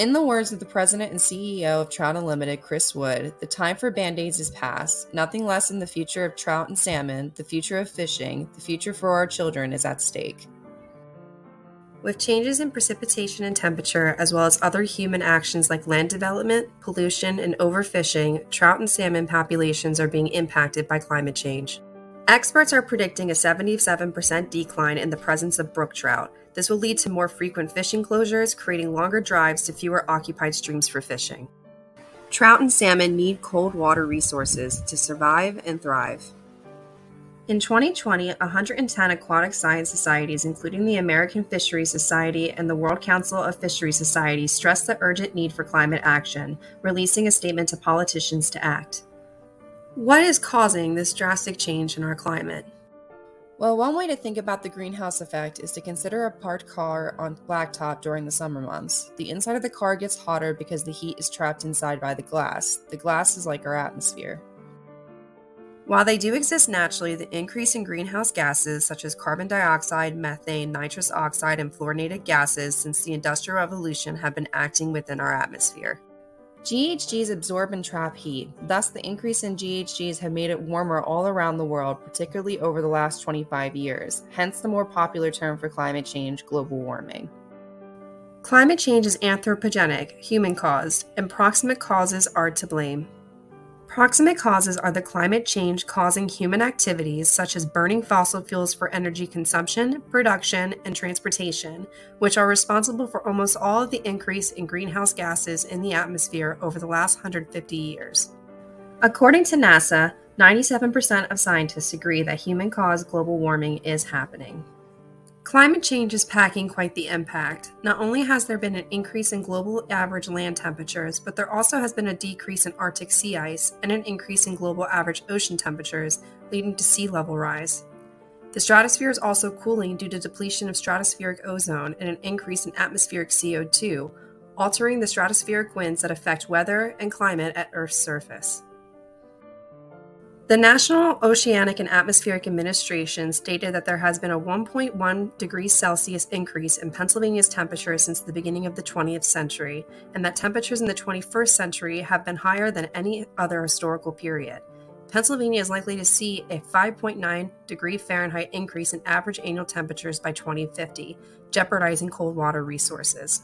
In the words of the president and CEO of Trout Unlimited, Chris Wood, the time for Band-Aids is past. Nothing less than the future of trout and salmon, the future of fishing, the future for our children is at stake. With changes in precipitation and temperature, as well as other human actions like land development, pollution, and overfishing, trout and salmon populations are being impacted by climate change. Experts are predicting a 77% decline in the presence of brook trout. This will lead to more frequent fishing closures, creating longer drives to fewer occupied streams for fishing. Trout and salmon need cold water resources to survive and thrive. In 2020, 110 aquatic science societies, including the American Fisheries Society and the World Council of Fisheries Societies, stressed the urgent need for climate action, releasing a statement to politicians to act. What is causing this drastic change in our climate? Well, one way to think about the greenhouse effect is to consider a parked car on blacktop during the summer months. The inside of the car gets hotter because the heat is trapped inside by the glass. The glass is like our atmosphere. While they do exist naturally, the increase in greenhouse gases such as carbon dioxide, methane, nitrous oxide, and fluorinated gases since the Industrial Revolution have been acting within our atmosphere. GHGs absorb and trap heat. Thus, the increase in GHGs have made it warmer all around the world, particularly over the last 25 years, hence the more popular term for climate change, global warming. Climate change is anthropogenic, human-caused, and proximate causes are to blame. Proximate causes are the climate change causing human activities such as burning fossil fuels for energy consumption, production, and transportation, which are responsible for almost all of the increase in greenhouse gases in the atmosphere over the last 150 years. According to NASA, 97% of scientists agree that human-caused global warming is happening. Climate change is packing quite the impact. Not only has there been an increase in global average land temperatures, but there also has been a decrease in Arctic sea ice and an increase in global average ocean temperatures, leading to sea level rise. The stratosphere is also cooling due to depletion of stratospheric ozone and an increase in atmospheric CO2, altering the stratospheric winds that affect weather and climate at Earth's surface. The National Oceanic and Atmospheric Administration stated that there has been a 1.1 degrees Celsius increase in Pennsylvania's temperature since the beginning of the 20th century, and that temperatures in the 21st century have been higher than any other historical period. Pennsylvania is likely to see a 5.9 degree Fahrenheit increase in average annual temperatures by 2050, jeopardizing cold water resources.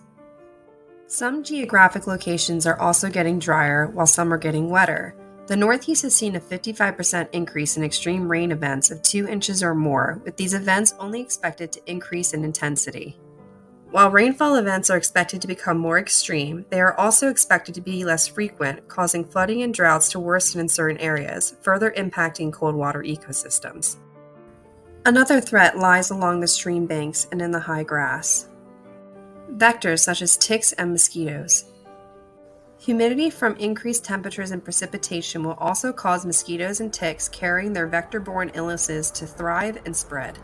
Some geographic locations are also getting drier, while some are getting wetter. The Northeast has seen a 55% increase in extreme rain events of 2 inches or more, with these events only expected to increase in intensity. While rainfall events are expected to become more extreme, they are also expected to be less frequent, causing flooding and droughts to worsen in certain areas, further impacting cold water ecosystems. Another threat lies along the stream banks and in the high grass. Vectors such as ticks and mosquitoes. Humidity from increased temperatures and precipitation will also cause mosquitoes and ticks carrying their vector-borne illnesses to thrive and spread.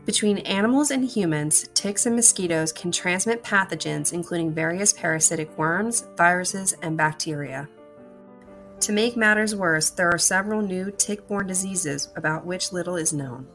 Between animals and humans, ticks and mosquitoes can transmit pathogens including various parasitic worms, viruses, and bacteria. To make matters worse, there are several new tick-borne diseases about which little is known.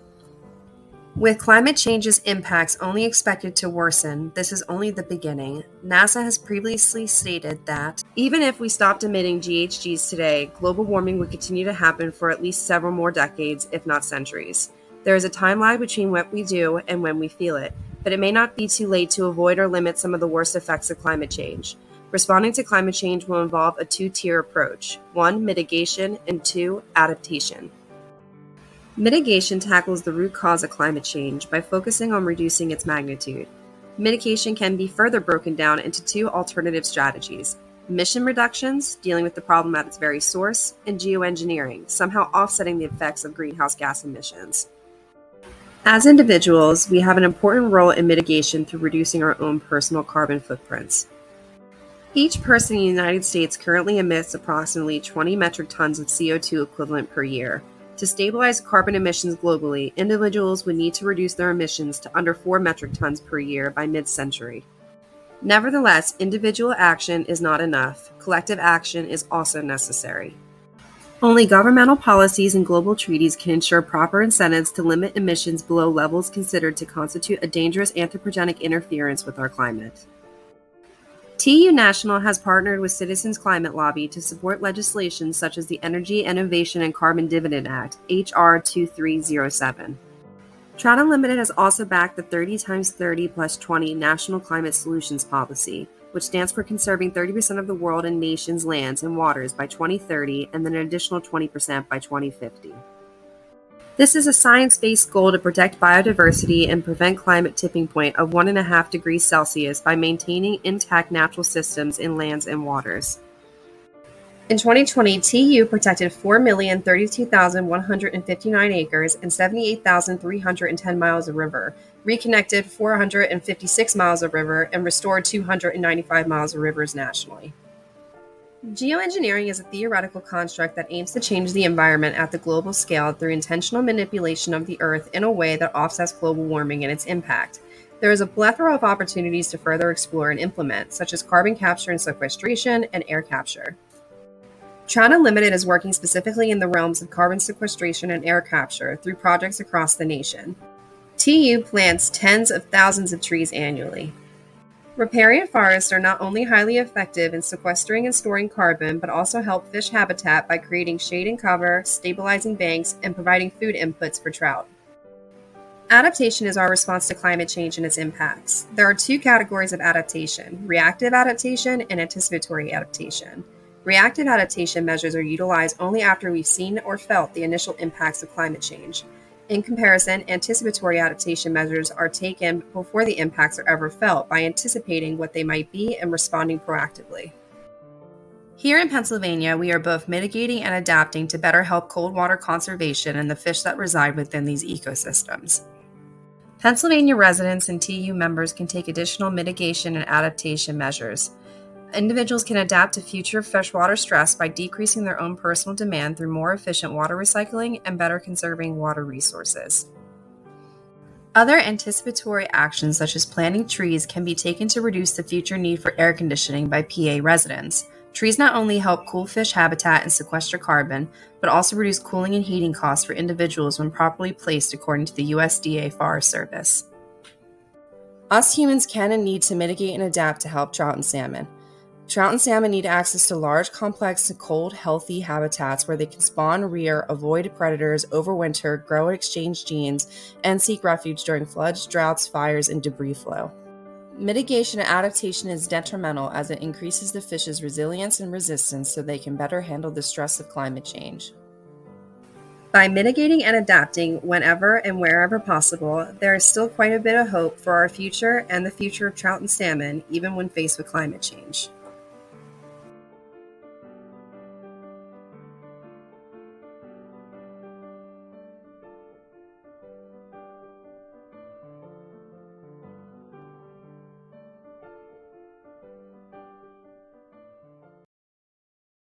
With climate change's impacts only expected to worsen, this is only the beginning. NASA has previously stated that, even if we stopped emitting GHGs today, global warming would continue to happen for at least several more decades, if not centuries. There is a time lag between what we do and when we feel it, but it may not be too late to avoid or limit some of the worst effects of climate change. Responding to climate change will involve a two-tier approach: 1, mitigation, and 2, adaptation. Mitigation tackles the root cause of climate change by focusing on reducing its magnitude. Mitigation can be further broken down into 2 alternative strategies: emission reductions, dealing with the problem at its very source, and geoengineering, somehow offsetting the effects of greenhouse gas emissions. As individuals, we have an important role in mitigation through reducing our own personal carbon footprints. Each person in the United States currently emits approximately 20 metric tons of CO2 equivalent per year. To stabilize carbon emissions globally, individuals would need to reduce their emissions to under 4 metric tons per year by mid-century. Nevertheless, individual action is not enough. Collective action is also necessary. Only governmental policies and global treaties can ensure proper incentives to limit emissions below levels considered to constitute a dangerous anthropogenic interference with our climate. TU National has partnered with Citizens Climate Lobby to support legislation such as the Energy Innovation and Carbon Dividend Act, H.R. 2307. Trout Unlimited has also backed the 30 x 30 plus 20 National Climate Solutions Policy, which stands for conserving 30% of the world and nation's lands and waters by 2030 and then an additional 20% by 2050. This is a science-based goal to protect biodiversity and prevent climate tipping point of 1.5 degrees Celsius by maintaining intact natural systems in lands and waters. In 2020, TU protected 4,032,159 acres and 78,310 miles of river, reconnected 456 miles of river, and restored 295 miles of rivers nationally. Geoengineering is a theoretical construct that aims to change the environment at the global scale through intentional manipulation of the Earth in a way that offsets global warming and its impact. There is a plethora of opportunities to further explore and implement, such as carbon capture and sequestration and air capture. Trout Unlimited is working specifically in the realms of carbon sequestration and air capture through projects across the nation. TU plants tens of thousands of trees annually. Riparian forests are not only highly effective in sequestering and storing carbon, but also help fish habitat by creating shade and cover, stabilizing banks, and providing food inputs for trout. Adaptation is our response to climate change and its impacts. There are two categories of adaptation: reactive adaptation and anticipatory adaptation. Reactive adaptation measures are utilized only after we've seen or felt the initial impacts of climate change. In comparison, anticipatory adaptation measures are taken before the impacts are ever felt by anticipating what they might be and responding proactively. Here in Pennsylvania, we are both mitigating and adapting to better help cold water conservation and the fish that reside within these ecosystems. Pennsylvania residents and TU members can take additional mitigation and adaptation measures. Individuals can adapt to future freshwater stress by decreasing their own personal demand through more efficient water recycling and better conserving water resources. Other anticipatory actions, such as planting trees, can be taken to reduce the future need for air conditioning by PA residents. Trees not only help cool fish habitat and sequester carbon, but also reduce cooling and heating costs for individuals when properly placed according to the USDA Forest Service. Us humans can and need to mitigate and adapt to help trout and salmon. Trout and salmon need access to large, complex, cold, healthy habitats where they can spawn, rear, avoid predators, overwinter, grow and exchange genes, and seek refuge during floods, droughts, fires, and debris flow. Mitigation and adaptation is detrimental as it increases the fish's resilience and resistance so they can better handle the stress of climate change. By mitigating and adapting whenever and wherever possible, there is still quite a bit of hope for our future and the future of trout and salmon, even when faced with climate change.